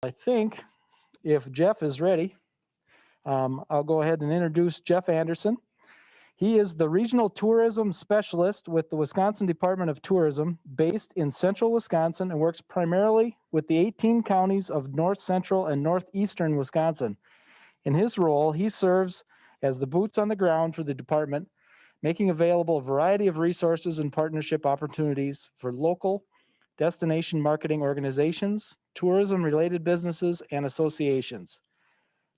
I think if Jeff is ready, I'll go ahead and introduce Jeff Anderson. He is the Regional Tourism Specialist with the Wisconsin Department of Tourism, based in central Wisconsin, and works primarily with the 18 counties of north central and northeastern Wisconsin. In his role, he serves as the boots on the ground for the department, making available a variety of resources and partnership opportunities for local destination marketing organizations, tourism-related businesses, and associations.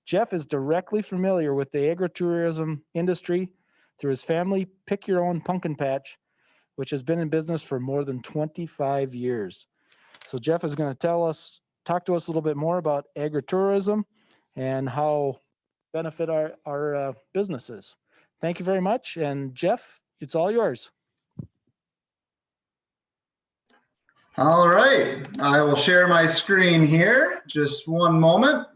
Jeff is directly familiar with the agritourism industry through his family Pick Your Own Pumpkin Patch, which has been in business for more than 25 years. So Jeff is going to talk to us a little bit more about agritourism and how benefit our businesses. Thank you very much. And Jeff, it's all yours. All right, I will share my screen here. Just one moment.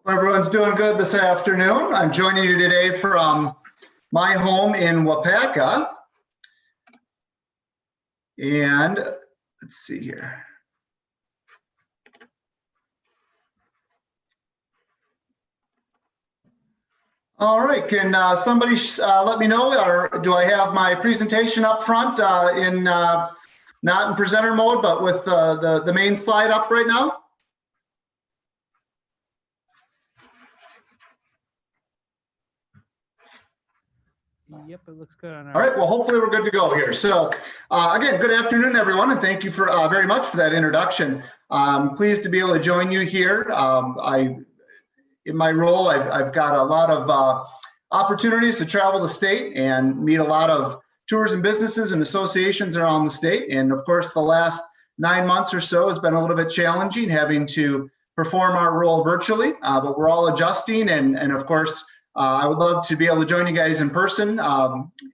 Hope everyone's doing good this afternoon. I'm joining you today from my home in Wapaka. And let's see here. All right, can somebody let me know, or do I have my presentation up front not in presenter mode, but with the main slide up right now? Yep, it looks good on our... All right, well, hopefully we're good to go here. So again, good afternoon, everyone, and thank you for very much for that introduction. I'm pleased to be able to join you here. In my role, I've got a lot of opportunities to travel the state and meet a lot of tourism businesses and associations around the state. And of course, the last 9 months or so has been a little bit challenging, having to perform our role virtually, but we're all adjusting. And of course, I would love to be able to join you guys in person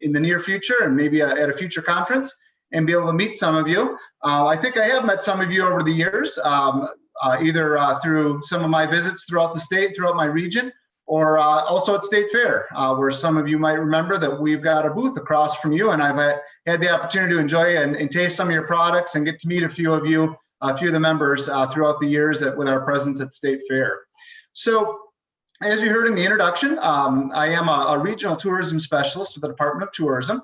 in the near future, and maybe at a future conference, and be able to meet some of you. I think I have met some of you over the years. Either through some of my visits throughout the state, throughout my region, or also at State Fair, where some of you might remember that we've got a booth across from you, and I've had the opportunity to enjoy and taste some of your products and get to meet a few of you, a few of the members throughout the years with our presence at State Fair. So, as you heard in the introduction, I am a regional tourism specialist with the Department of Tourism.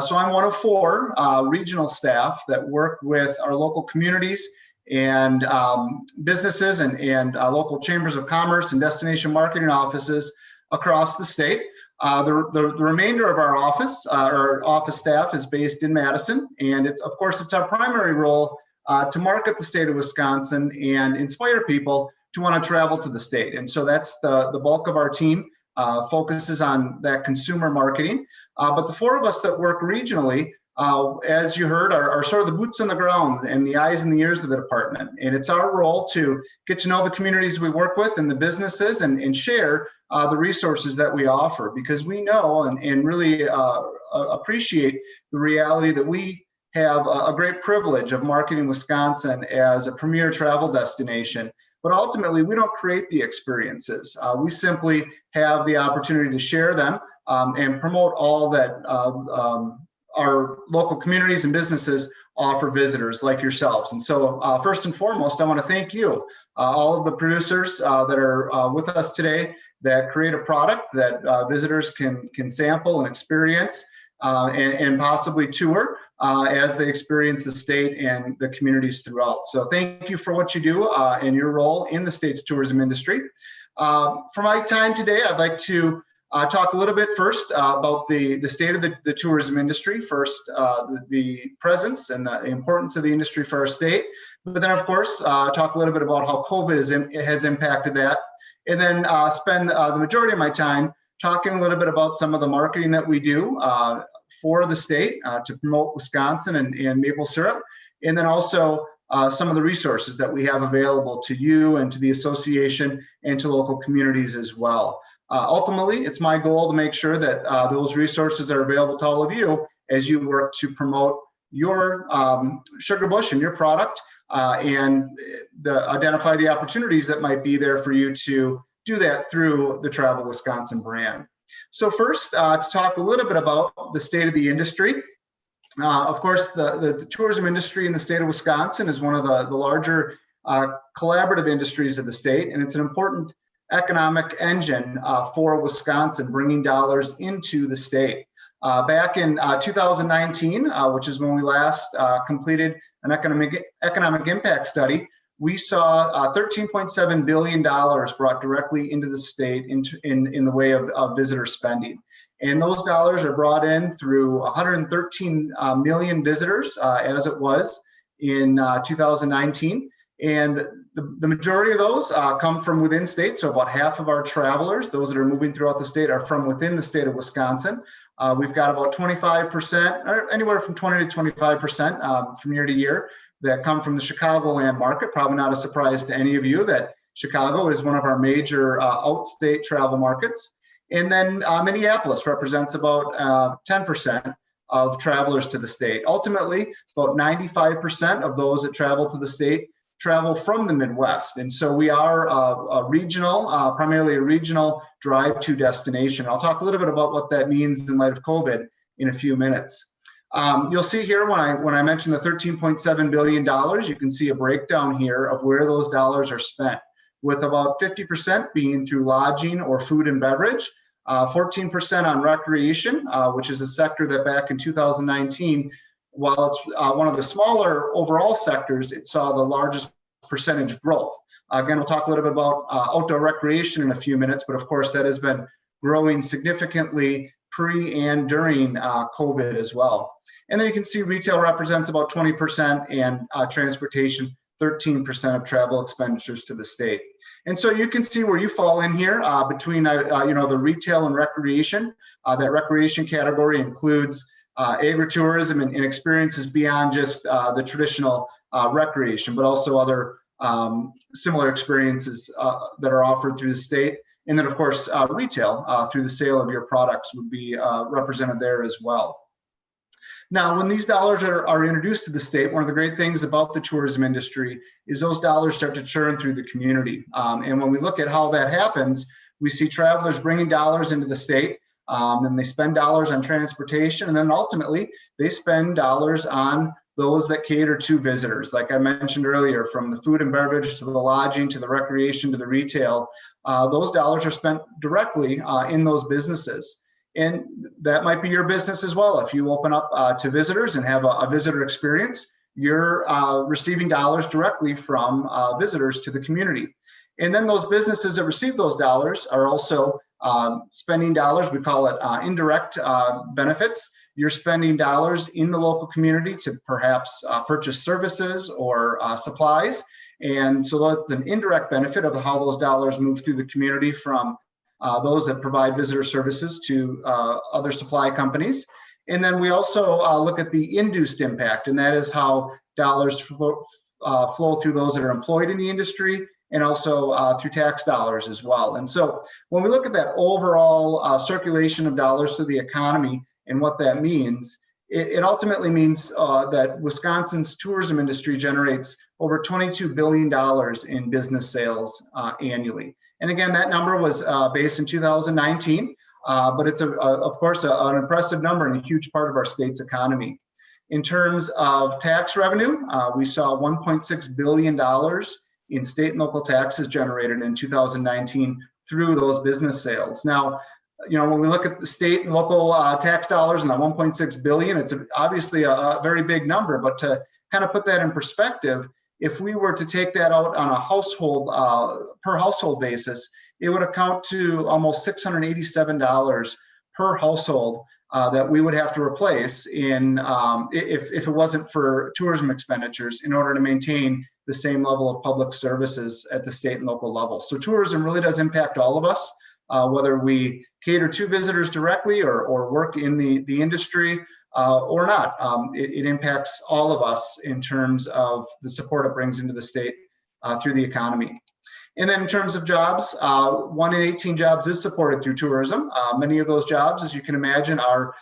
So I'm one of 4 regional staff that work with our local communities and businesses and local chambers of commerce and destination marketing offices across the state. The remainder of our office staff is based in Madison, and it's our primary role to market the state of Wisconsin and inspire people to want to travel to the state. And so that's the bulk of our team focuses on that consumer marketing. But the 4 of us that work regionally, as you heard, are sort of the boots on the ground and the eyes and the ears of the department. And it's our role to get to know the communities we work with and the businesses and share the resources that we offer, because we know and really appreciate the reality that we have a great privilege of marketing Wisconsin as a premier travel destination. But ultimately, we don't create the experiences. We simply have the opportunity to share them and promote all that our local communities and businesses offer visitors like yourselves. And so first and foremost, I want to thank you, all of the producers that are with us today that create a product that visitors can sample and experience and possibly tour as they experience the state and the communities throughout. So thank you for what you do and your role in the state's tourism industry. For my time today, I'd like to talk a little bit first about the state of the tourism industry. First, the presence and the importance of the industry for our state. But then, of course, talk a little bit about how COVID has impacted that. And then spend the majority of my time talking a little bit about some of the marketing that we do for the state to promote Wisconsin and maple syrup. And then also some of the resources that we have available to you and to the association and to local communities as well. Ultimately, it's my goal to make sure that those resources are available to all of you as you work to promote your sugar bush and your product and identify the opportunities that might be there for you to do that through the Travel Wisconsin brand. So first, to talk a little bit about the state of the industry. Of course, the tourism industry in the state of Wisconsin is one of the larger collaborative industries of the state, and it's an important economic engine for Wisconsin, bringing dollars into the state. Back in 2019, which is when we last completed an economic impact study, we saw $13.7 billion brought directly into the state in the way of visitor spending. And those dollars are brought in through 113 million visitors, as it was in 2019. And the majority of those come from within state. So about half of our travelers, those that are moving throughout the state, are from within the state of Wisconsin. We've got about 25%, or anywhere from 20 to 25% from year to year, that come from the Chicagoland market. Probably not a surprise to any of you that Chicago is one of our major outstate travel markets. And then Minneapolis represents about 10% of travelers to the state. Ultimately, about 95% of those that travel to the state travel from the Midwest. And so we are a regional, primarily a regional drive-to destination. I'll talk a little bit about what that means in light of COVID in a few minutes. You'll see here when I mention the $13.7 billion, you can see a breakdown here of where those dollars are spent, with about 50% being through lodging or food and beverage, 14% on recreation, which is a sector that back in 2019, while it's one of the smaller overall sectors, it saw the largest percentage growth. Again, we'll talk a little bit about outdoor recreation in a few minutes, but of course that has been growing significantly pre and during COVID as well. And then you can see retail represents about 20% and transportation 13% of travel expenditures to the state. And so you can see where you fall in here between the retail and recreation. That recreation category includes agritourism and experiences beyond just the traditional recreation, but also other similar experiences that are offered through the state. And then, of course, retail through the sale of your products would be represented there as well. Now, when these dollars are introduced to the state, one of the great things about the tourism industry is those dollars start to churn through the community. And when we look at how that happens, we see travelers bringing dollars into the state, then they spend dollars on transportation, and then ultimately they spend dollars on those that cater to visitors. Like I mentioned earlier, from the food and beverage to the lodging to the recreation to the retail, those dollars are spent directly in those businesses. And that might be your business as well. If you open up to visitors and have a visitor experience, you're receiving dollars directly from visitors to the community. And then those businesses that receive those dollars are also spending dollars. We call it indirect benefits. You're spending dollars in the local community to perhaps purchase services or supplies. And so that's an indirect benefit of how those dollars move through the community from those that provide visitor services to other supply companies. And then we also look at the induced impact, and that is how dollars flow through those that are employed in the industry and also through tax dollars as well. And so when we look at that overall circulation of dollars to the economy and what that means, it ultimately means that Wisconsin's tourism industry generates over $22 billion in business sales annually. And again, that number was based in 2019, but it's, of course, an impressive number and a huge part of our state's economy. In terms of tax revenue, we saw $1.6 billion in state and local taxes generated in 2019 through those business sales. Now, when we look at the state and local tax dollars and that 1.6 billion, it's obviously a very big number, but to kind of put that in perspective, if we were to take that out on a household per household basis, it would account to almost $687 per household that we would have to replace in if it wasn't for tourism expenditures in order to maintain the same level of public services at the state and local level. So tourism really does impact all of us, whether we cater to visitors directly or work in the industry or not. It impacts all of us in terms of the support it brings into the state through the economy. And then in terms of jobs, 1 in 18 jobs is supported through tourism. Many of those jobs, as you can imagine, are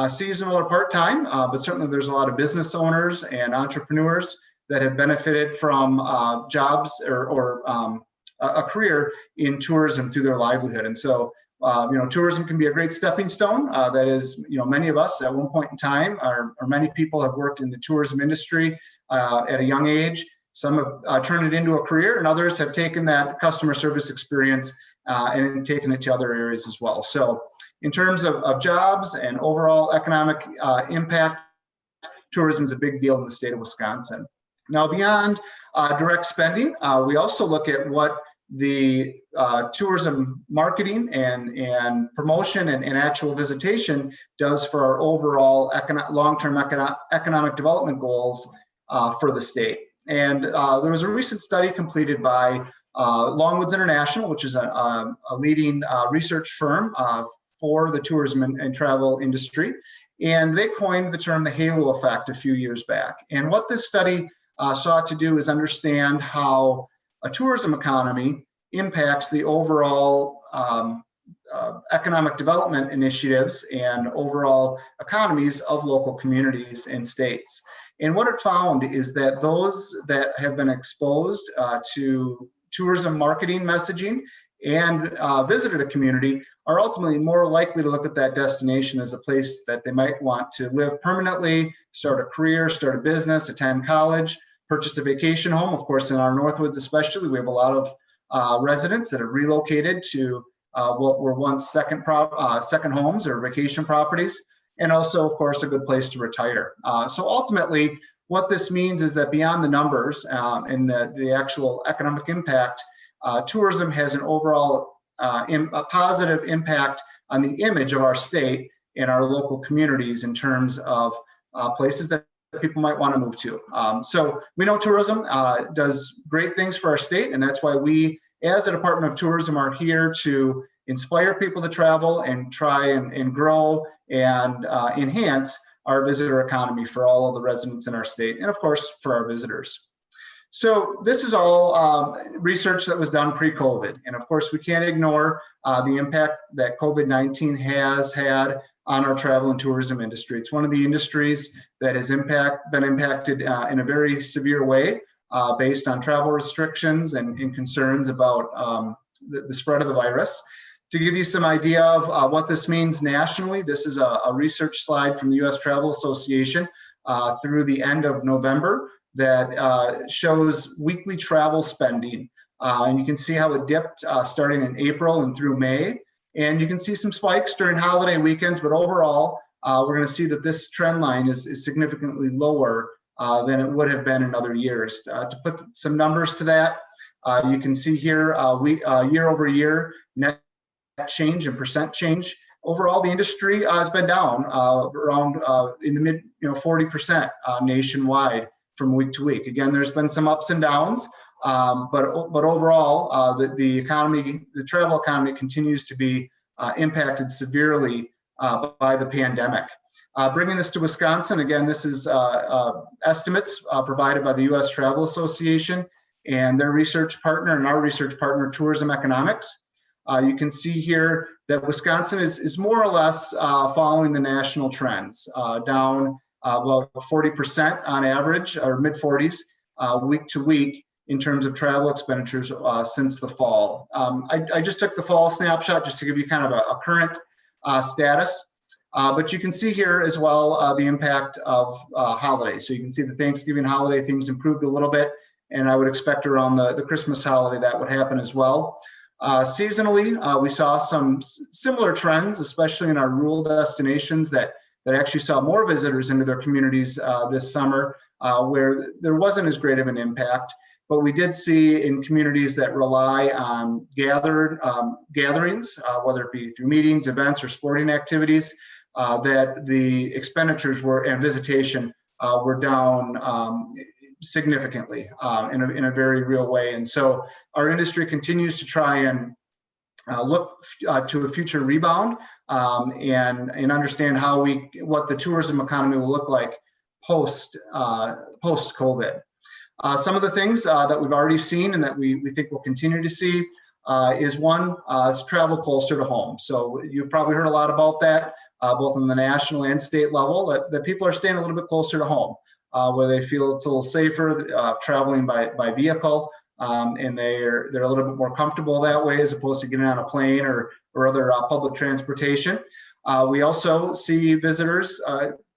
seasonal or part-time, but certainly there's a lot of business owners and entrepreneurs that have benefited from jobs or a career in tourism through their livelihood. And so tourism can be a great stepping stone. That is, many of us at one point in time, or many people have worked in the tourism industry at a young age. Some have turned it into a career, and others have taken that customer service experience and taken it to other areas as well. So in terms of jobs and overall economic impact, tourism is a big deal in the state of Wisconsin. Now, beyond direct spending, we also look at what the tourism marketing and promotion and actual visitation does for our overall long-term economic development goals for the state. And there was a recent study completed by Longwoods International, which is a leading research firm for the tourism and travel industry. And they coined the term the halo effect a few years back. And what this study sought to do is understand how a tourism economy impacts the overall economic development initiatives and overall economies of local communities and states. And what it found is that those that have been exposed to tourism marketing messaging and visited a community are ultimately more likely to look at that destination as a place that they might want to live permanently, start a career, start a business, attend college, purchase a vacation home. Of course, in our Northwoods especially, we have a lot of residents that have relocated to what were once second homes or vacation properties, and also, of course, a good place to retire. So ultimately, what this means is that beyond the numbers and the actual economic impact, tourism has an overall a positive impact on the image of our state and our local communities in terms of places that people might want to move to. So we know tourism does great things for our state, and that's why we, as a Department of Tourism, are here to inspire people to travel and try and grow and enhance our visitor economy for all of the residents in our state, and of course for our visitors. So this is all research that was done pre-COVID, and of course we can't ignore the impact that COVID-19 has had on our travel and tourism industry. It's one of the industries that has been impacted in a very severe way based on travel restrictions and concerns about the spread of the virus. To give you some idea of what this means nationally, this is a research slide from the U.S. Travel Association through the end of November that shows weekly travel spending. And you can see how it dipped starting in April and through May. And you can see some spikes during holiday weekends, but overall, we're going to see that this trend line is significantly lower than it would have been in other years. To put some numbers to that, you can see here year over year net change and percent change. Overall, the industry has been down around in the mid 40% nationwide from week to week. Again, there's been some ups and downs, but overall, the economy, the travel economy, continues to be impacted severely by the pandemic. Bringing this to Wisconsin, again, this is estimates provided by the U.S. Travel Association and their research partner and our research partner, Tourism Economics. You can see here that Wisconsin is more or less following the national trends, down about 40% on average, or mid-40s, week to week in terms of travel expenditures since the fall. I just took the fall snapshot just to give you kind of a current status, but you can see here as well the impact of holidays. So you can see the Thanksgiving holiday, things improved a little bit, and I would expect around the Christmas holiday that would happen as well. Seasonally, we saw some similar trends, especially in our rural destinations that actually saw more visitors into their communities this summer, where there wasn't as great of an impact. But we did see in communities that rely on gatherings, whether it be through meetings, events, or sporting activities, that the expenditures and visitation were down significantly in a very real way. And so our industry continues to try and look to a future rebound and understand what the tourism economy will look like post COVID. Some of the things that we've already seen and that we think we'll continue to see is travel closer to home. So you've probably heard a lot about that, both on the national and state level, that people are staying a little bit closer to home, where they feel it's a little safer traveling by vehicle, and they're a little bit more comfortable that way as opposed to getting on a plane or or other public transportation. We also see visitors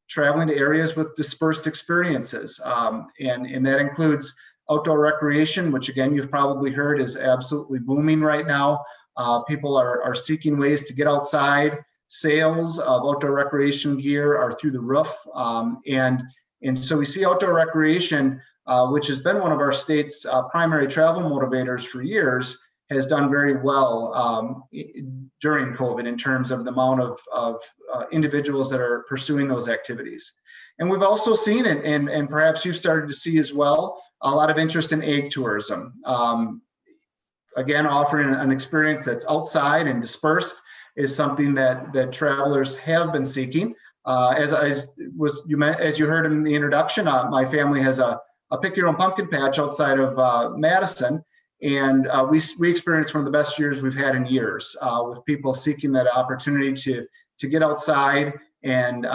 traveling to areas with dispersed experiences, and that includes outdoor recreation, which again, you've probably heard is absolutely booming right now. People are seeking ways to get outside. Sales of outdoor recreation gear are through the roof. And so we see outdoor recreation, which has been one of our state's primary travel motivators for years, has done very well during COVID in terms of the amount of individuals that are pursuing those activities. And we've also seen, and perhaps you've started to see as well, a lot of interest in ag tourism. Again, offering an experience that's outside and dispersed is something that travelers have been seeking. As you heard in the introduction, my family has a pick your own pumpkin patch outside of Madison. And we experienced one of the best years we've had in years with people seeking that opportunity to get outside and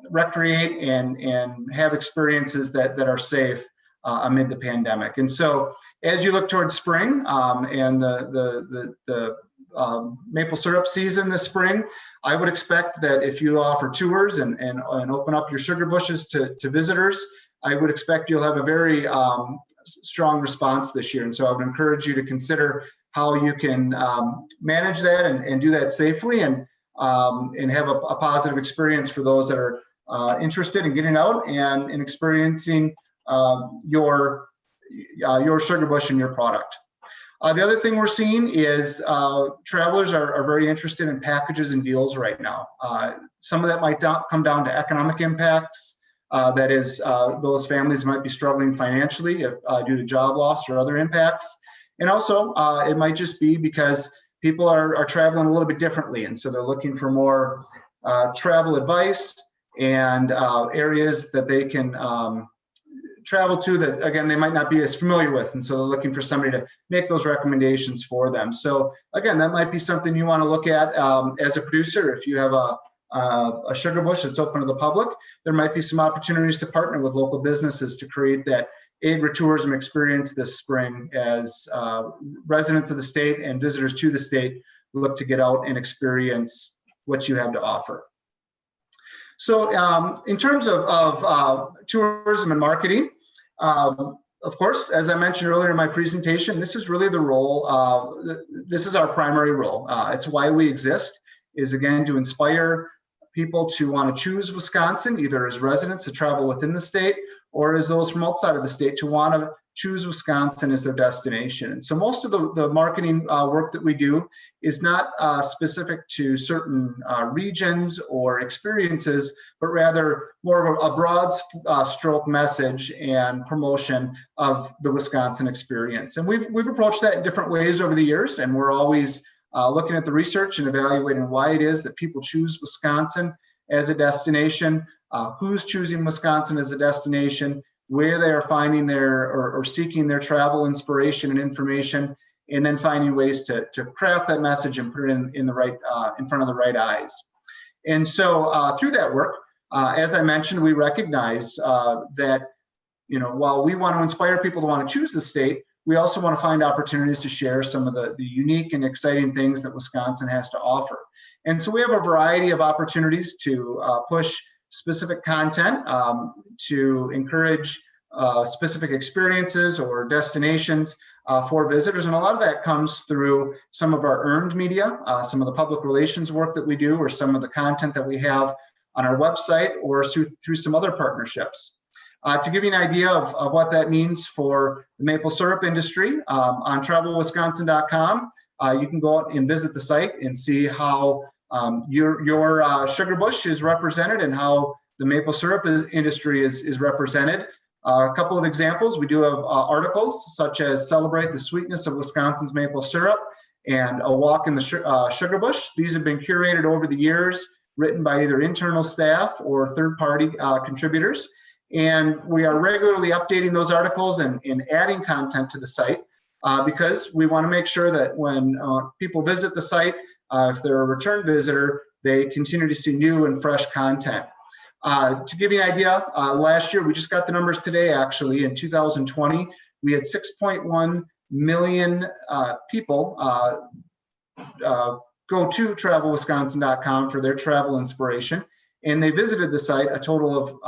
recreate and have experiences that are safe amid the pandemic. And so as you look towards spring and the maple syrup season this spring, I would expect that if you offer tours and open up your sugar bushes to visitors, I would expect you'll have a very strong response this year. And so I would encourage you to consider how you can manage that and do that safely and have a positive experience for those that are interested in getting out and experiencing your sugar bush and your product. The other thing we're seeing is travelers are very interested in packages and deals right now. Some of that might come down to economic impacts. That is, those families might be struggling financially due to job loss or other impacts. And also, it might just be because people are traveling a little bit differently. And so they're looking for more travel advice and areas that they can travel to that, again, they might not be as familiar with. And so they're looking for somebody to make those recommendations for them. So again, that might be something you want to look at as a producer. If you have a sugar bush that's open to the public, there might be some opportunities to partner with local businesses to create that agritourism experience this spring as residents of the state and visitors to the state look to get out and experience what you have to offer. So in terms of tourism and marketing, of course, as I mentioned earlier in my presentation, this is really the role, this is our primary role. It's why we exist, is again to inspire people to want to choose Wisconsin, either as residents to travel within the state or as those from outside of the state to want to choose Wisconsin as their destination. And so most of the marketing work that we do is not specific to certain regions or experiences, but rather more of a broad stroke message and promotion of the Wisconsin experience. And we've approached that in different ways over the years, and we're always looking at the research and evaluating why it is that people choose Wisconsin as a destination, who's choosing Wisconsin as a destination, where they are finding their or seeking their travel inspiration and information, and then finding ways to craft that message and put it in the right in front of the right eyes. And so through that work, as I mentioned, we recognize that while we want to inspire people to want to choose the state, we also want to find opportunities to share some of the unique and exciting things that Wisconsin has to offer. And so we have a variety of opportunities to push specific content to encourage specific experiences or destinations for visitors. And a lot of that comes through some of our earned media, some of the public relations work that we do, or some of the content that we have on our website, or through some other partnerships. To give you an idea of what that means for the maple syrup industry, on travelwisconsin.com, you can go out and visit the site and see how your sugar bush is represented and how the maple syrup industry is represented. A couple of examples, we do have articles such as Celebrate the Sweetness of Wisconsin's Maple Syrup and A Walk in the Sugar Bush. These have been curated over the years, written by either internal staff or third-party contributors. And we are regularly updating those articles and adding content to the site because we want to make sure that when people visit the site, if they're a return visitor, they continue to see new and fresh content. To give you an idea, last year, we just got the numbers today, actually, in 2020, we had 6.1 million people go to travelwisconsin.com for their travel inspiration. And they visited the site a total of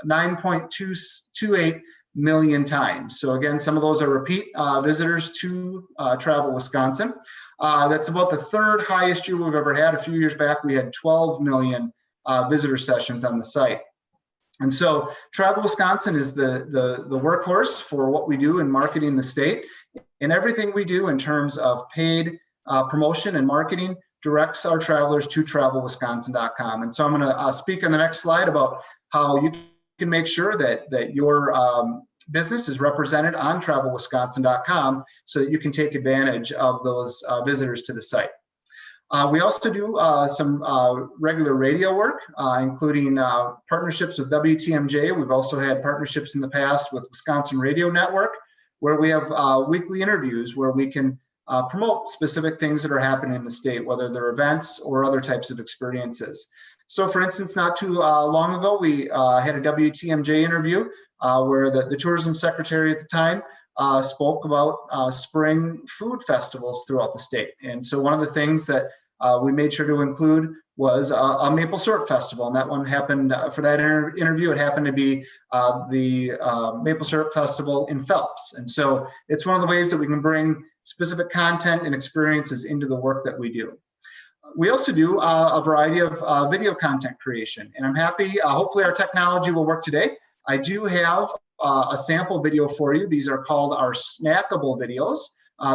9.228 million times. So again, some of those are repeat visitors to Travel Wisconsin. That's about the third highest year we've ever had. A few years back, we had 12 million visitor sessions on the site. And so Travel Wisconsin is the workhorse for what we do in marketing the state. And everything we do in terms of paid promotion and marketing directs our travelers to travelwisconsin.com. And so I'm going to speak on the next slide about how you can make sure that your business is represented on travelwisconsin.com so that you can take advantage of those visitors to the site. We also do some regular radio work, including partnerships with WTMJ. We've also had partnerships in the past with Wisconsin Radio Network, where we have weekly interviews where we can promote specific things that are happening in the state, whether they're events or other types of experiences. So for instance, not too long ago, we had a WTMJ interview where the tourism secretary at the time spoke about spring food festivals throughout the state. And so one of the things that we made sure to include was a maple syrup festival. And that one happened for that interview. It happened to be the Maple Syrup Festival in Phelps. And so it's one of the ways that we can bring specific content and experiences into the work that we do. We also do a variety of video content creation. And I'm happy, hopefully our technology will work today. I do have a sample video for you. These are called our snackable videos.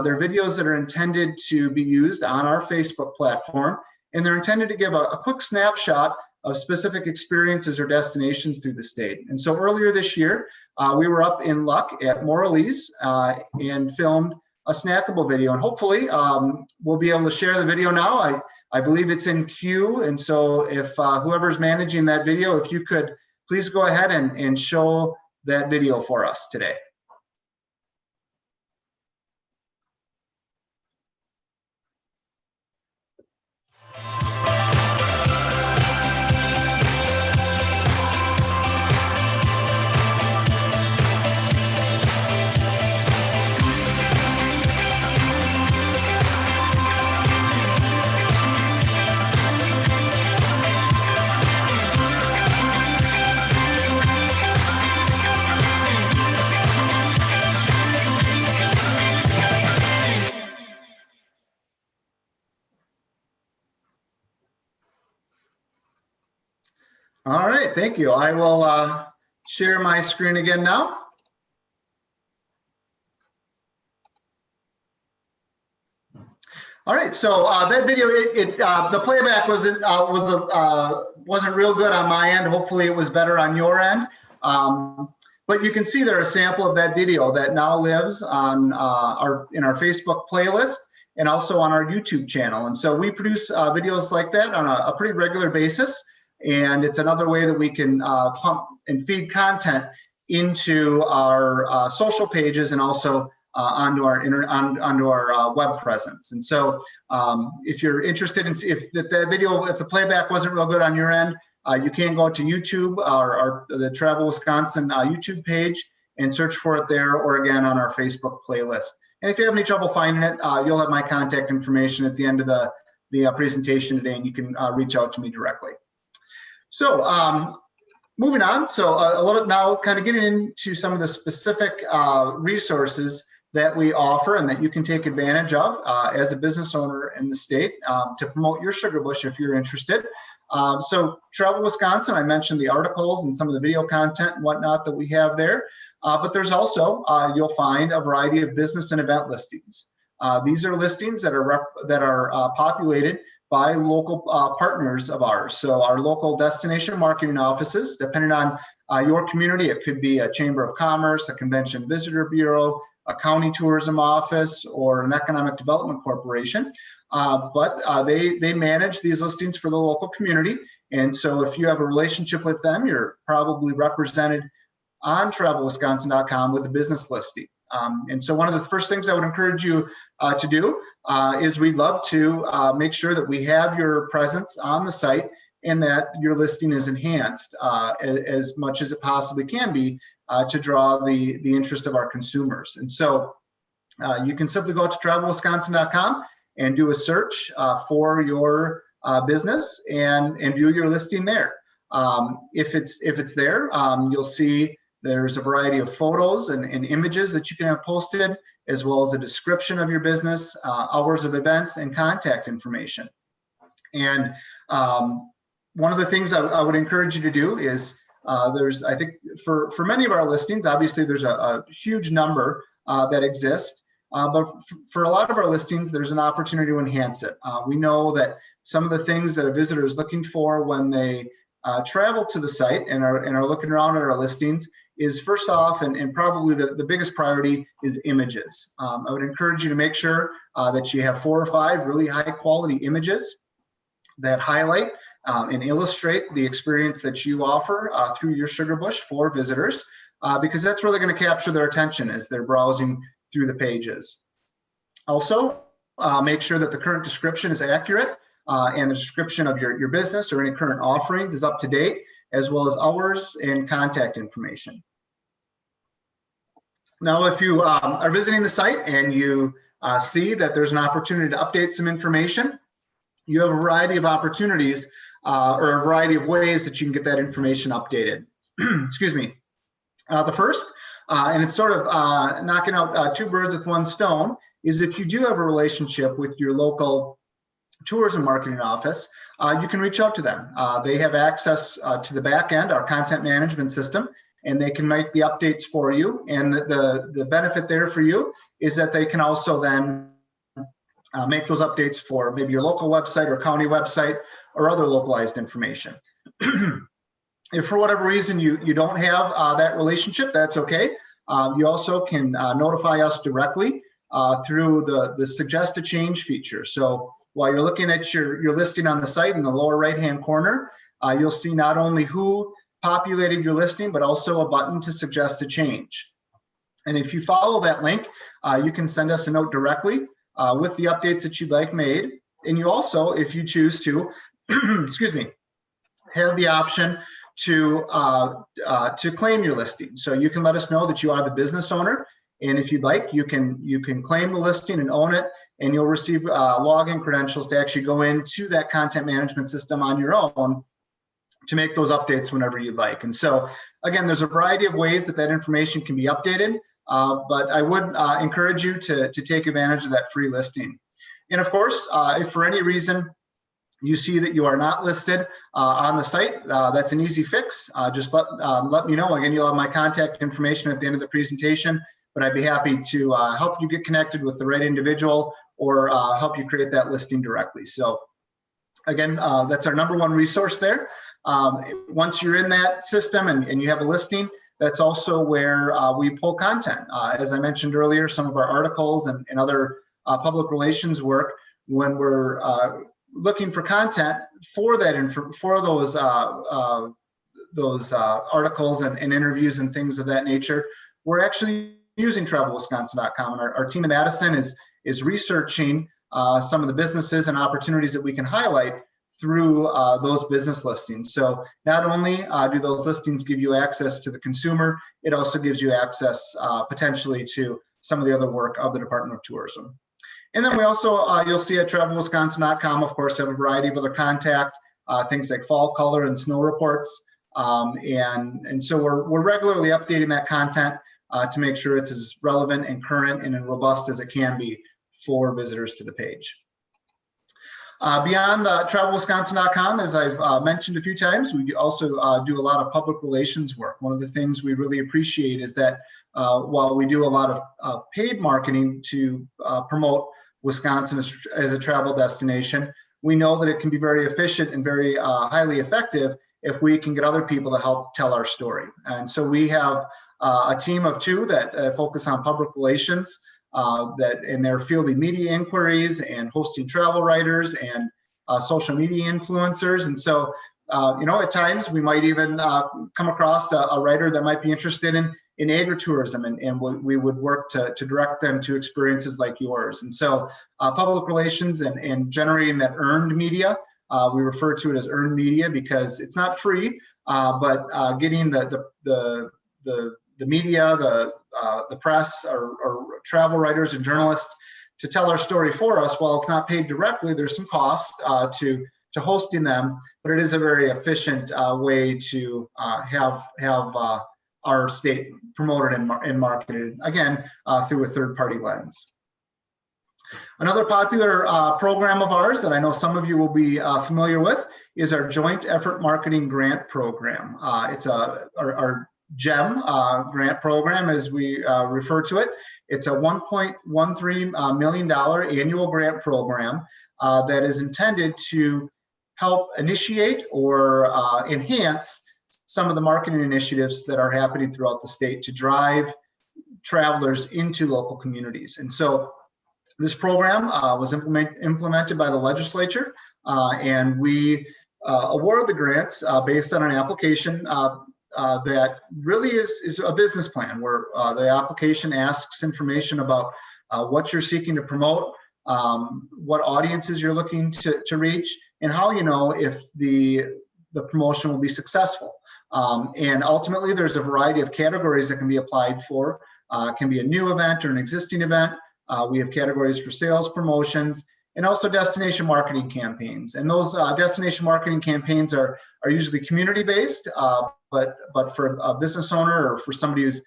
They're videos that are intended to be used on our Facebook platform, and they're intended to give a quick snapshot of specific experiences or destinations through the state. And so earlier this year, we were up in Luck at Moralees and filmed a snackable video, and hopefully we'll be able to share the video now. I believe it's in queue, and so if whoever's managing that video, if you could please go ahead and show that video for us today. All right, thank you. I will share my screen again now. All right, so that video, the playback wasn't real good on my end. Hopefully, it was better on your end. But you can see there a sample of that video that now lives on in our Facebook playlist and also on our YouTube channel. And so we produce videos like that on a pretty regular basis. And it's another way that we can pump and feed content into our social pages and also onto our web presence. And so if you're interested in if the playback wasn't real good on your end, you can go to YouTube or the Travel Wisconsin YouTube page and search for it there, or again on our Facebook playlist. And if you have any trouble finding it, you'll have my contact information at the end of the presentation today, and you can reach out to me directly. So moving on, so a little now kind of getting into some of the specific resources that we offer and that you can take advantage of as a business owner in the state to promote your sugar bush if you're interested. So Travel Wisconsin, I mentioned the articles and some of the video content and whatnot that we have there, but there's also, you'll find a variety of business and event listings. These are listings that are populated by local partners of ours. So our local destination marketing offices, depending on your community, it could be a Chamber of Commerce, a Convention Visitor Bureau, a county tourism office, or an economic development corporation. But they manage these listings for the local community. And so if you have a relationship with them, you're probably represented on travelwisconsin.com with a business listing. And so one of the first things I would encourage you to do is we'd love to make sure that we have your presence on the site and that your listing is enhanced as much as it possibly can be to draw the interest of our consumers. And so you can simply go to travelwisconsin.com and do a search for your business and view your listing there. If it's there, you'll see there's a variety of photos and images that you can have posted, as well as a description of your business, hours of events, and contact information. And one of the things I would encourage you to do is I think for many of our listings, obviously there's a huge number that exist, but for a lot of our listings, there's an opportunity to enhance it. We know that some of the things that a visitor is looking for when they travel to the site and are looking around at our listings is, first off, and probably the biggest priority, is images. I would encourage you to make sure that you have 4 or 5 really high quality images that highlight and illustrate the experience that you offer through your sugar bush for visitors, because that's really going to capture their attention as they're browsing through the pages. Also, make sure that the current description is accurate and the description of your business or any current offerings is up to date, as well as hours and contact information. Now, if you are visiting the site and you see that there's an opportunity to update some information, you have a variety of opportunities or a variety of ways that you can get that information updated. Excuse me. The first, and it's sort of knocking out 2 birds with 1 stone, is if you do have a relationship with your local tourism marketing office, you can reach out to them. They have access to the back end, our content management system, and they can make the updates for you. And the benefit there for you is that they can also then make those updates for maybe your local website or county website or other localized information. If for whatever reason you don't have that relationship, that's okay. You also can notify us directly through the suggest a change feature. So while you're looking at your listing on the site in the lower right-hand corner, you'll see not only who populated your listing, but also a button to suggest a change. And if you follow that link, you can send us a note directly with the updates that you'd like made. And you also, if you choose to, excuse me, have the option to claim your listing. So you can let us know that you are the business owner, and if you'd like, you can claim the listing and own it, and you'll receive login credentials to actually go into that content management system on your own to make those updates whenever you'd like. And so, again, there's a variety of ways that information can be updated, but I would encourage you to take advantage of that free listing. And of course, if for any reason you see that you are not listed on the site, that's an easy fix. Just let me know. Again, you'll have my contact information at the end of the presentation, but I'd be happy to help you get connected with the right individual or help you create that listing directly. So again, that's our #1 resource there. Once you're in that system and you have a listing, that's also where we pull content. As I mentioned earlier, some of our articles and other public relations work, when we're looking for content for that and for those articles and interviews and things of that nature, we're actually using travelwisconsin.com, and our team in Madison is researching some of the businesses and opportunities that we can highlight through those business listings. So not only do those listings give you access to the consumer, it also gives you access potentially to some of the other work of the Department of Tourism. And then we also, you'll see at travelwisconsin.com, of course, have a variety of other contact, things like fall color and snow reports. And so we're regularly updating that content to make sure it's as relevant and current and robust as it can be for visitors to the page. Beyond travelwisconsin.com, as I've mentioned a few times, we also do a lot of public relations work. One of the things we really appreciate is that while we do a lot of paid marketing to promote Wisconsin as a travel destination, we know that it can be very efficient and very highly effective if we can get other people to help tell our story. And so we have a team of 2 that focus on public relations, and they're fielding media inquiries and hosting travel writers and social media influencers. And so, at times we might even come across a writer that might be interested in agritourism, and we would work to direct them to experiences like yours. And so public relations and generating that earned media, we refer to it as earned media because it's not free, but getting the media, the press, or travel writers and journalists to tell our story for us. While it's not paid directly, there's some cost to hosting them, but it is a very efficient way to have our state promoted and marketed, again, through a third-party lens. Another popular program of ours that I know some of you will be familiar with is our Joint Effort Marketing Grant Program. It's our GEM grant program, as we refer to it. It's a $1.13 million annual grant program that is intended to help initiate or enhance some of the marketing initiatives that are happening throughout the state to drive travelers into local communities. And so this program was implemented by the legislature, and we award the grants based on an application that really is a business plan, where the application asks information about what you're seeking to promote, what audiences you're looking to reach, and how you know if the promotion will be successful. And ultimately, there's a variety of categories that can be applied for. It can be a new event or an existing event. We have categories for sales, promotions, and also destination marketing campaigns. And those destination marketing campaigns are usually community-based, but for a business owner or for somebody who's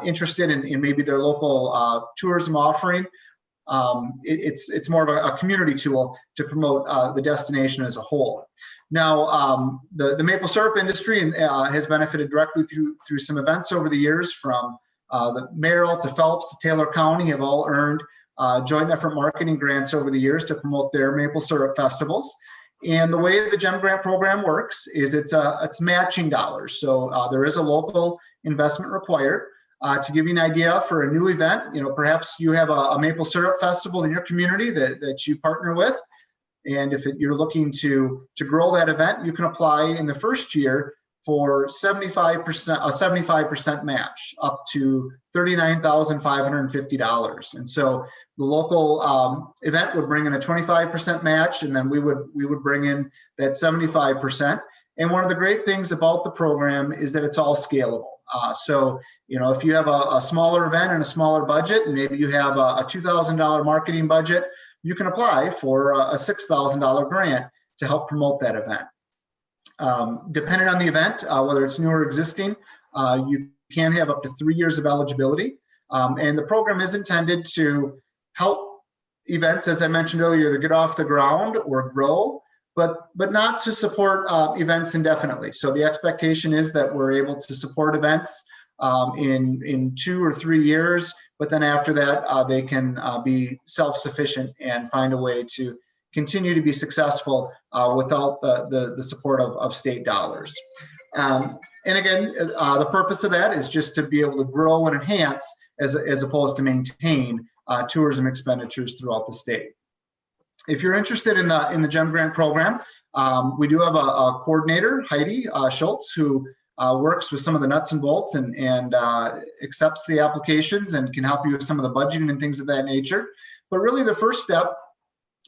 interested in maybe their local tourism offering, it's more of a community tool to promote the destination as a whole. Now, the maple syrup industry has benefited directly through some events over the years. From the Merrill to Phelps to Taylor County have all earned joint effort marketing grants over the years to promote their maple syrup festivals. And the way the GEM grant program works is it's matching dollars. So there is a local investment required. To give you an idea, for a new event, perhaps you have a maple syrup festival in your community that you partner with. And if you're looking to grow that event, you can apply in the first year for 75% match, up to $39,550. And so the local event would bring in a 25% match, and then we would bring in that 75%. And one of the great things about the program is that it's all scalable. So if you have a smaller event and a smaller budget, and maybe you have a $2,000 marketing budget, you can apply for a $6,000 grant to help promote that event. Depending on the event, whether it's new or existing, you can have up to 3 years of eligibility. And the program is intended to help events, as I mentioned earlier, to get off the ground or grow, but not to support events indefinitely. So the expectation is that we're able to support events in 2 or 3 years, but then after that, they can be self-sufficient and find a way to continue to be successful without the support of state dollars. And again, the purpose of that is just to be able to grow and enhance as opposed to maintain tourism expenditures throughout the state. If you're interested in the GEM grant program, we do have a coordinator, Heidi Schultz, who works with some of the nuts and bolts and accepts the applications and can help you with some of the budgeting and things of that nature. But really the first step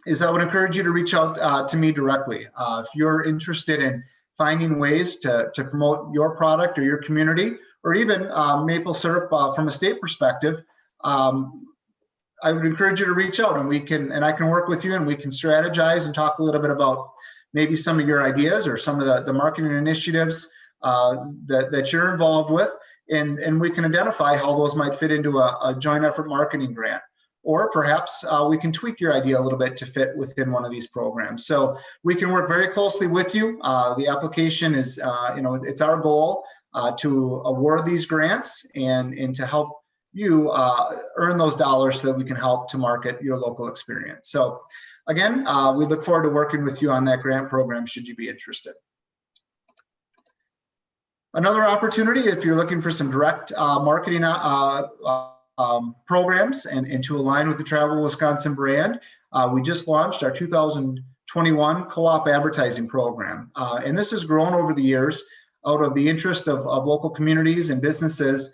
is I would encourage you to reach out to me directly. If you're interested in finding ways to promote your product or your community, or even maple syrup from a state perspective, I would encourage you to reach out, and I can work with you, and we can strategize and talk a little bit about maybe some of your ideas or some of the marketing initiatives that you're involved with, and we can identify how those might fit into a joint effort marketing grant. Or perhaps we can tweak your idea a little bit to fit within one of these programs. So we can work very closely with you. The application is, it's our goal to award these grants and to help you earn those dollars so that we can help to market your local experience. So again, we look forward to working with you on that grant program should you be interested. Another opportunity, if you're looking for some direct marketing programs and to align with the Travel Wisconsin brand, we just launched our 2021 co-op advertising program. And this has grown over the years out of the interest of local communities and businesses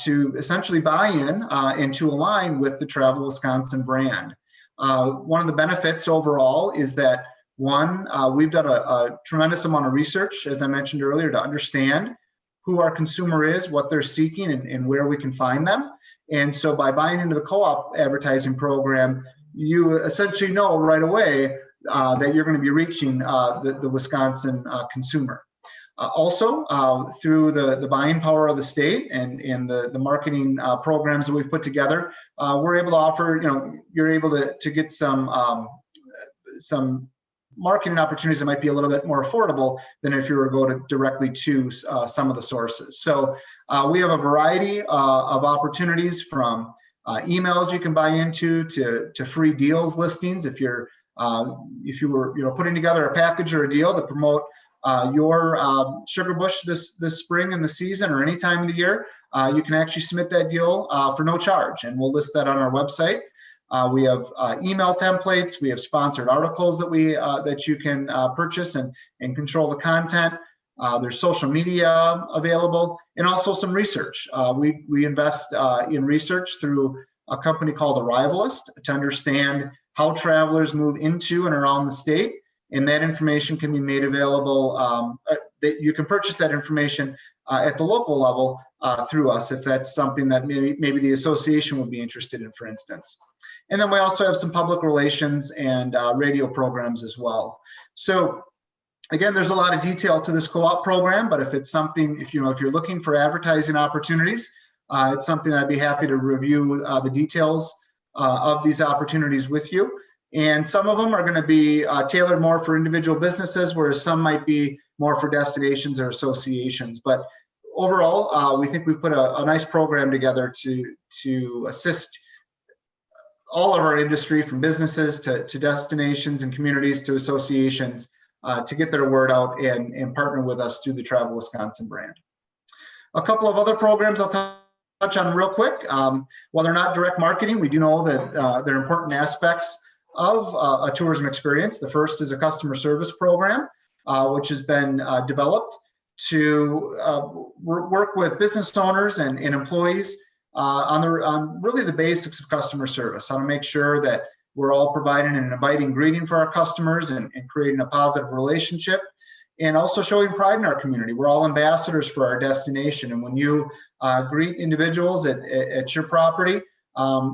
to essentially buy in and to align with the Travel Wisconsin brand. One of the benefits overall is that, one, we've done a tremendous amount of research, as I mentioned earlier, to understand who our consumer is, what they're seeking, and where we can find them. And so by buying into the co-op advertising program, you essentially know right away that you're going to be reaching the Wisconsin consumer. Also, through the buying power of the state and the marketing programs that we've put together, we're able to offer, you're able to get some marketing opportunities that might be a little bit more affordable than if you were to go directly to some of the sources. So we have a variety of opportunities, from emails you can buy into to free deals listings. If you were putting together a package or a deal to promote your sugar bush this spring in the season or any time of the year, you can actually submit that deal for no charge, and we'll list that on our website. We have email templates. We have sponsored articles that you can purchase and control the content. There's social media available, and also some research. We invest in research through a company called Arrivalist to understand how travelers move into and around the state, and that information can be made available. That you can purchase that information at the local level through us, if that's something that maybe the association would be interested in, for instance. And then we also have some public relations and radio programs as well. So again, there's a lot of detail to this co-op program, but if it's something, if you're looking for advertising opportunities, it's something I'd be happy to review the details of these opportunities with you. And some of them are going to be tailored more for individual businesses, whereas some might be more for destinations or associations. But overall, we think we've put a nice program together to assist all of our industry, from businesses to destinations and communities to associations, to get their word out and partner with us through the Travel Wisconsin brand. A couple of other programs I'll touch on real quick. While they're not direct marketing, we do know that they're important aspects of a tourism experience. The first is a customer service program, which has been developed to work with business owners and employees on really the basics of customer service, how to make sure that we're all providing an inviting greeting for our customers and creating a positive relationship, and also showing pride in our community. We're all ambassadors for our destination, and when you greet individuals at your property,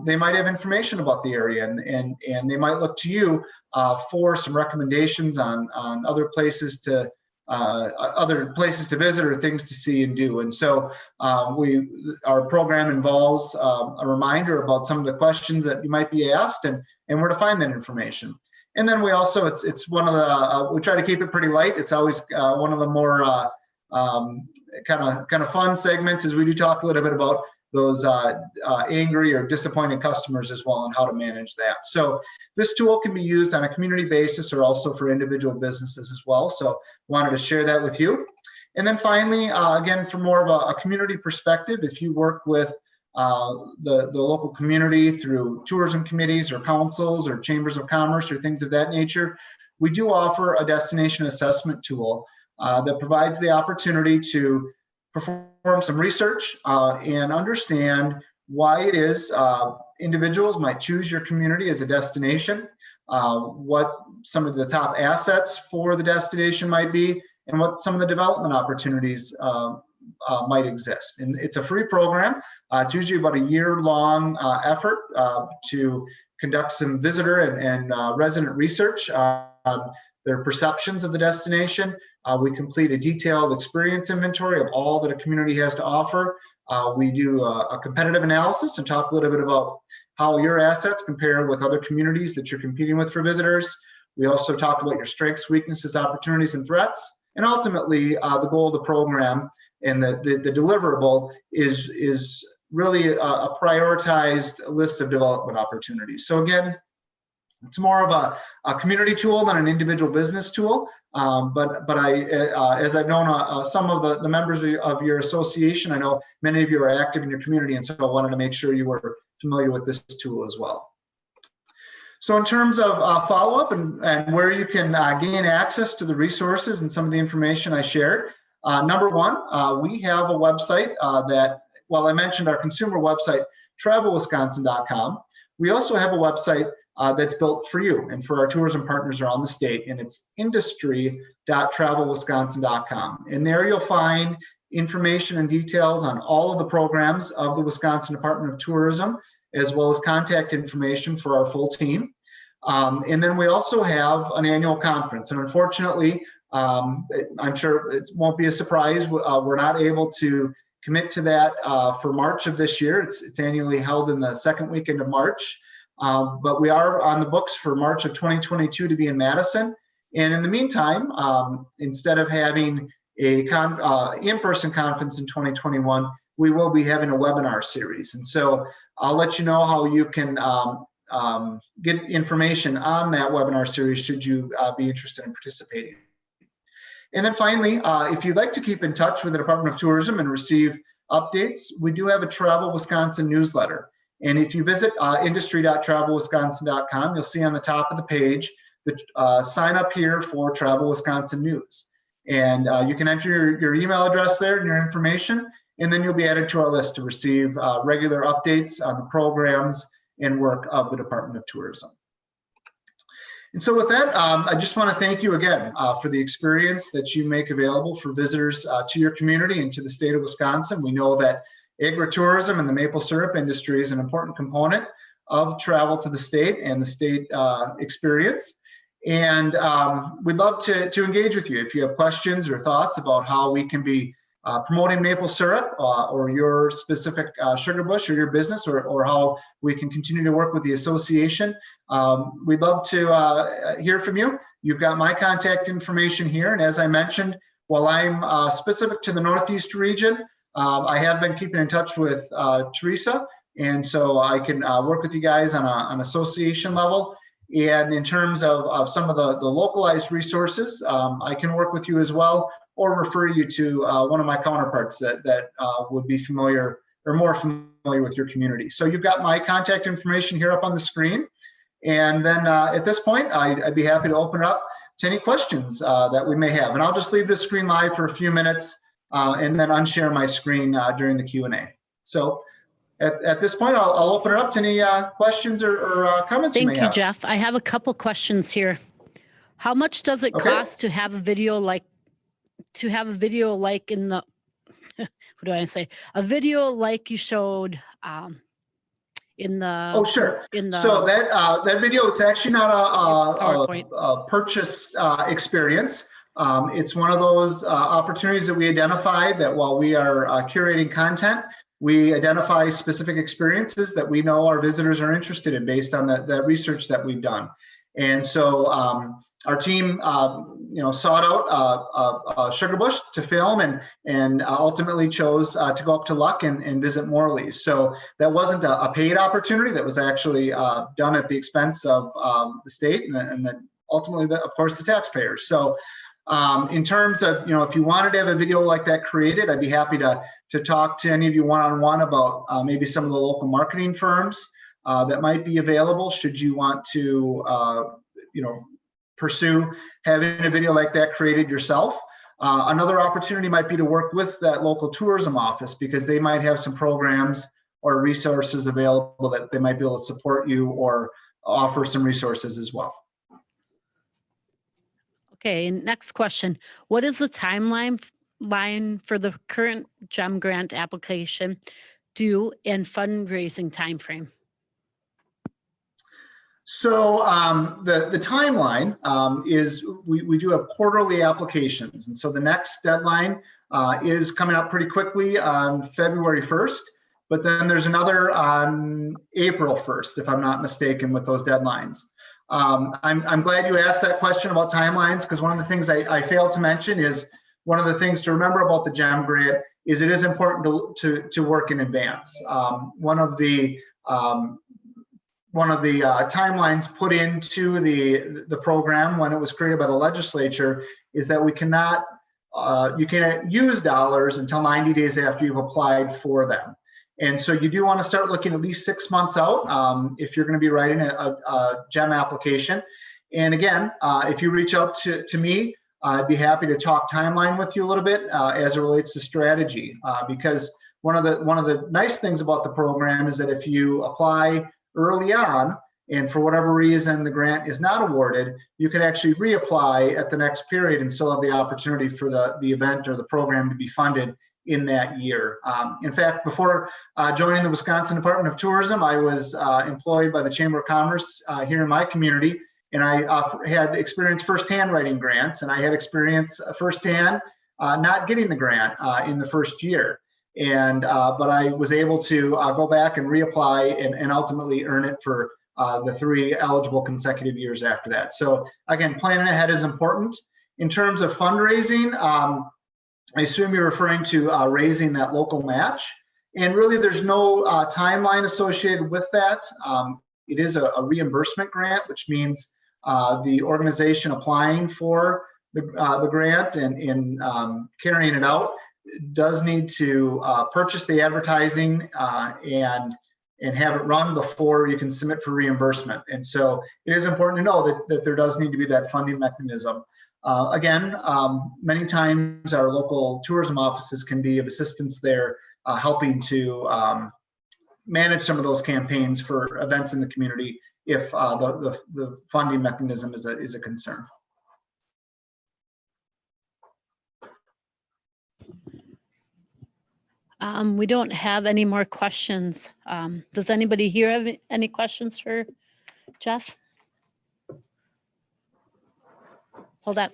they might have information about the area, and they might look to you for some recommendations on other places to visit or things to see and do. And so our program involves a reminder about some of the questions that you might be asked and where to find that information. And then we also, it's one of the, we try to keep it pretty light. It's always one of the more kind of fun segments, as we do talk a little bit about those angry or disappointed customers as well, and how to manage that. So this tool can be used on a community basis or also for individual businesses as well. So wanted to share that with you. And then finally, again, from more of a community perspective, if you work with the local community through tourism committees or councils or chambers of commerce or things of that nature, we do offer a destination assessment tool that provides the opportunity to perform some research and understand why it is individuals might choose your community as a destination, what some of the top assets for the destination might be, and what some of the development opportunities might exist. And it's a free program. It's usually about a year-long effort to conduct some visitor and resident research on their perceptions of the destination. We complete a detailed experience inventory of all that a community has to offer. We do a competitive analysis and talk a little bit about how your assets compare with other communities that you're competing with for visitors. We also talk about your strengths, weaknesses, opportunities, and threats. And ultimately, the goal of the program and the deliverable is really a prioritized list of development opportunities. So again, it's more of a community tool than an individual business tool. But as I've known some of the members of your association, I know many of you are active in your community, and so I wanted to make sure you were familiar with this tool as well. So in terms of follow-up and where you can gain access to the resources and some of the information I shared, number one, we have a website that, well, I mentioned our consumer website, travelwisconsin.com. We also have a website that's built for you and for our tourism partners around the state, and it's industry.travelwisconsin.com. And there you'll find information and details on all of the programs of the Wisconsin Department of Tourism, as well as contact information for our full team. And then we also have an annual conference. And unfortunately, I'm sure it won't be a surprise, we're not able to commit to that for March of this year. It's annually held in the second weekend of March. But we are on the books for March of 2022 to be in Madison. And in the meantime, instead of having a in-person conference in 2021, we will be having a webinar series. And so I'll let you know how you can get information on that webinar series should you be interested in participating. And then finally, if you'd like to keep in touch with the Department of Tourism and receive updates, we do have a Travel Wisconsin newsletter. And if you visit industry.travelwisconsin.com, you'll see on the top of the page the sign up here for Travel Wisconsin News. And you can enter your email address there and your information, and then you'll be added to our list to receive regular updates on the programs and work of the Department of Tourism. And so with that, I just want to thank you again for the experience that you make available for visitors to your community and to the state of Wisconsin. We know that agritourism and the maple syrup industry is an important component of travel to the state and the state experience. And we'd love to engage with you if you have questions or thoughts about how we can be promoting maple syrup or your specific sugar bush or your business, or how we can continue to work with the association. We'd love to hear from you. You've got my contact information here. And as I mentioned, while I'm specific to the Northeast region, I have been keeping in touch with Teresa. And so I can work with you guys on an association level. And in terms of some of the localized resources, I can work with you as well, or refer you to one of my counterparts that would be familiar or more familiar with your community. So you've got my contact information here up on the screen. And then at this point, I'd be happy to open it up to any questions that we may have. And I'll just leave this screen live for a few minutes and then unshare my screen during the Q&A. So at this point, I'll open it up to any questions or comments you may have. Thank you, Jeff. I have a couple questions here. How much does it cost to have a video like in the, what do I say? A video like you showed in the. Oh, sure. In the so that video, it's actually not a purchase experience. It's one of those opportunities that we identified that while we are curating content, we identify specific experiences that we know our visitors are interested in based on the research that we've done. And so our team, sought out a sugar bush to film and ultimately chose to go up to Luck and visit Morley's. So that wasn't a paid opportunity. That was actually done at the expense of the state and then ultimately, of course, the taxpayers. So in terms of, if you wanted to have a video like that created, I'd be happy to talk to any of you one-on-one about maybe some of the local marketing firms that might be available should you want to, pursue having a video like that created yourself. Another opportunity might be to work with that local tourism office because they might have some programs or resources available that they might be able to support you or offer some resources as well. Okay, next question. What is the timeline for the current GEM grant application due and fundraising timeframe? So the timeline is we do have quarterly applications. And so the next deadline is coming up pretty quickly on February 1st, but then there's another on April 1st, if I'm not mistaken, with those deadlines. I'm glad you asked that question about timelines, because one of the things I failed to mention is one of the things to remember about the GEM grant is it is important to work in advance. One of the timelines put into the program when it was created by the legislature is that you cannot use dollars until 90 days after you've applied for them. And so you do want to start looking at least 6 months out if you're going to be writing a GEM application. And again, if you reach out to me, I'd be happy to talk timeline with you a little bit as it relates to strategy. Because one of the nice things about the program is that if you apply early on and for whatever reason the grant is not awarded, you can actually reapply at the next period and still have the opportunity for the event or the program to be funded in that year. In fact, before joining the Wisconsin Department of Tourism, I was employed by the Chamber of Commerce here in my community, and I had experience firsthand writing grants, and I had experience firsthand not getting the grant in the first year. And but I was able to go back and reapply and ultimately earn it for the 3 eligible consecutive years after that. So again, planning ahead is important. In terms of fundraising, I assume you're referring to raising that local match. And really there's no timeline associated with that. It is a reimbursement grant, which means the organization applying for the grant and carrying it out does need to purchase the advertising and have it run before you can submit for reimbursement. And so it is important to know that there does need to be that funding mechanism. Again, many times our local tourism offices can be of assistance there, helping to manage some of those campaigns for events in the community if the funding mechanism is a concern. We don't have any more questions. Does anybody here have any questions for Jeff? Hold up.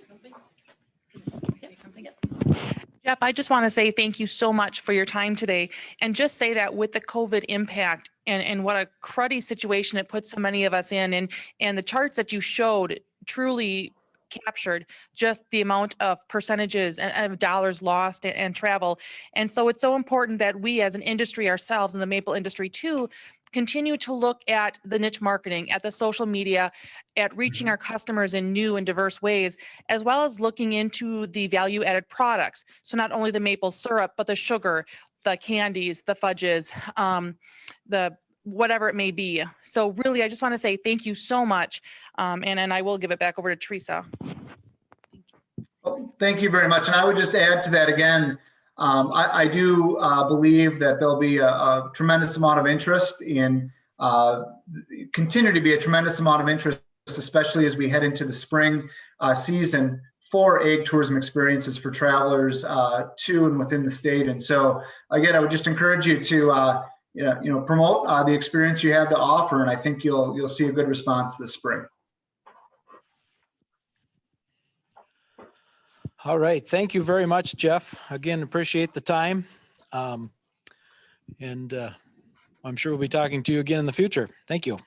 Jeff, I just want to say thank you so much for your time today, and just say that with the COVID impact and what a cruddy situation it puts so many of us in, and the charts that you showed truly captured just the amount of percentages and of dollars lost and travel. And so it's so important that we as an industry ourselves, and the maple industry too, continue to look at the niche marketing, at the social media, at reaching our customers in new and diverse ways, as well as looking into the value added products. So not only the maple syrup, but the sugar, the candies, the fudges, the whatever it may be. So really, I just want to say thank you so much. And I will give it back over to Teresa. Well, thank you very much. And I would just add to that again, I do believe that there'll be a tremendous amount of interest in, continue to be a tremendous amount of interest, especially as we head into the spring season for ag tourism experiences for travelers to and within the state. And so again, I would just encourage you to promote the experience you have to offer, and I think you'll see a good response this spring. All right. Thank you very much, Jeff. Again, appreciate the time. And I'm sure we'll be talking to you again in the future. Thank you.